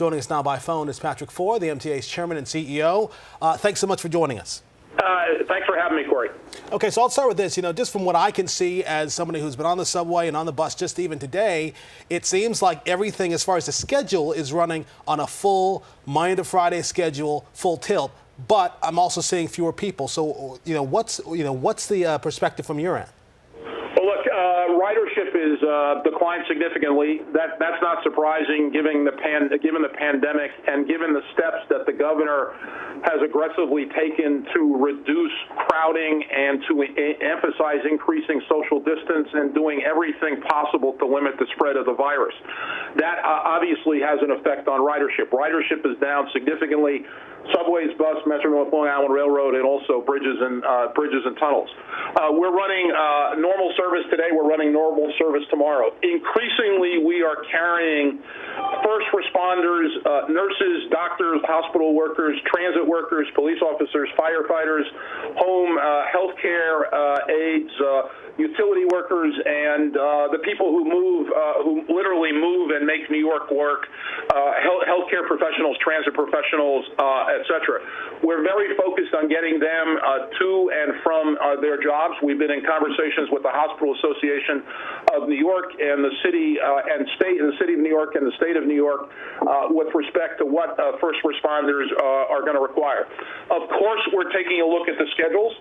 Joining us now by phone is Pat Foye, the MTA's chairman and CEO. Thanks so much for joining us. Thanks for having me, Corey. Okay, so I'll start with this. Just from what I can see as somebody who's been on the subway and on the bus just even today, it seems like everything as far as the schedule is running on a full Monday to Friday schedule, full tilt. But I'm also seeing fewer people. So, what's the perspective from your end? Well, look, ridership is declined significantly. That's not surprising, given the pandemic and given the steps that the governor has aggressively taken to reduce crowding and to emphasize increasing social distance and doing everything possible to limit the spread of the virus. That obviously has an effect on ridership. Ridership is down significantly. Subways, bus, Metro North Long Island Railroad, and also bridges and tunnels. We're running normal service today. We're running normal service tomorrow. Increasingly, we are carrying first responders, nurses, doctors, hospital workers, transit workers, police officers, firefighters, home healthcare aides, utility workers, and the people who literally move and make New York work, healthcare professionals, transit professionals, etc. We're very focused on getting them to and from their jobs. We've been in conversations with the Hospital Association of New York and the city the city of New York and the state of New York with respect to what first responders are going to require. Of course, we're taking a look at the schedules.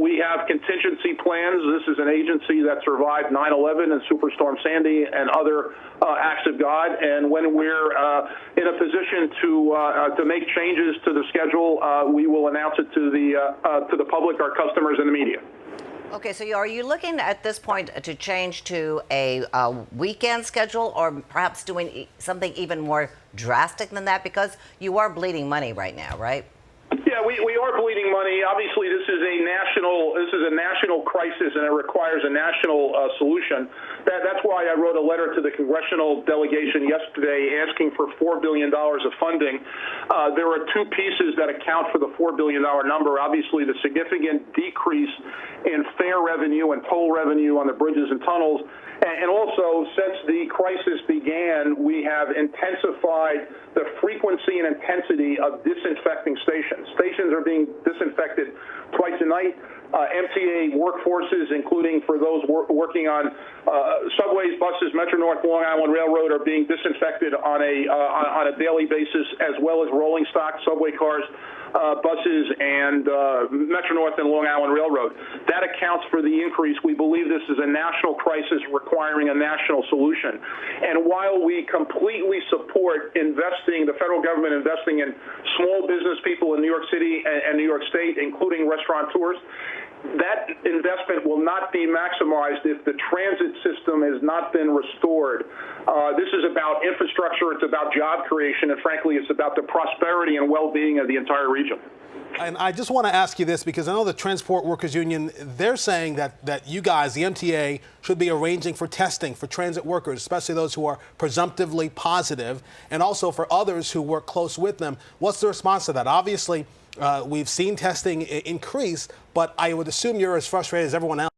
We have contingency plans. This is an agency that survived 9/11 and Superstorm Sandy and other acts of God. And when we're in a position to make changes to the schedule, we will announce it to the public, our customers, and the media. Okay, so are you looking at this point to change to a weekend schedule, or perhaps doing something even more drastic than that? Because you are bleeding money right now, right? Yeah, we are bleeding money. Obviously, this is a national crisis, and it requires a national solution. That's why I wrote a letter to the congressional delegation yesterday asking for $4 billion of funding. There are two pieces that account for the $4 billion number. Obviously, the significant decrease in fare revenue and toll revenue on the bridges and tunnels. And also, since the crisis began, we have intensified the frequency and intensity of disinfecting stations. Stations are being disinfected twice a night. MTA workforces, including for those working on subways, buses, Metro North Long Island Railroad, are being disinfected on a daily basis, as well as rolling stock subway cars, buses, and Metro North and Long Island Railroad. That accounts for the increase. We believe this is a national crisis requiring a national solution. And while we completely support the federal government investing in small business people in New York City and New York State, including restaurateurs, that investment will not be maximized if the transit system has not been restored. This is about infrastructure, it's about job creation, and frankly, it's about the prosperity and well-being of the entire region. And I just want to ask you this, because I know the Transport Workers Union, they're saying that you guys, the MTA, should be arranging for testing for transit workers, especially those who are presumptively positive, and also for others who work close with them. What's the response to that? Obviously, we've seen testing increase, but I would assume you're as frustrated as everyone else.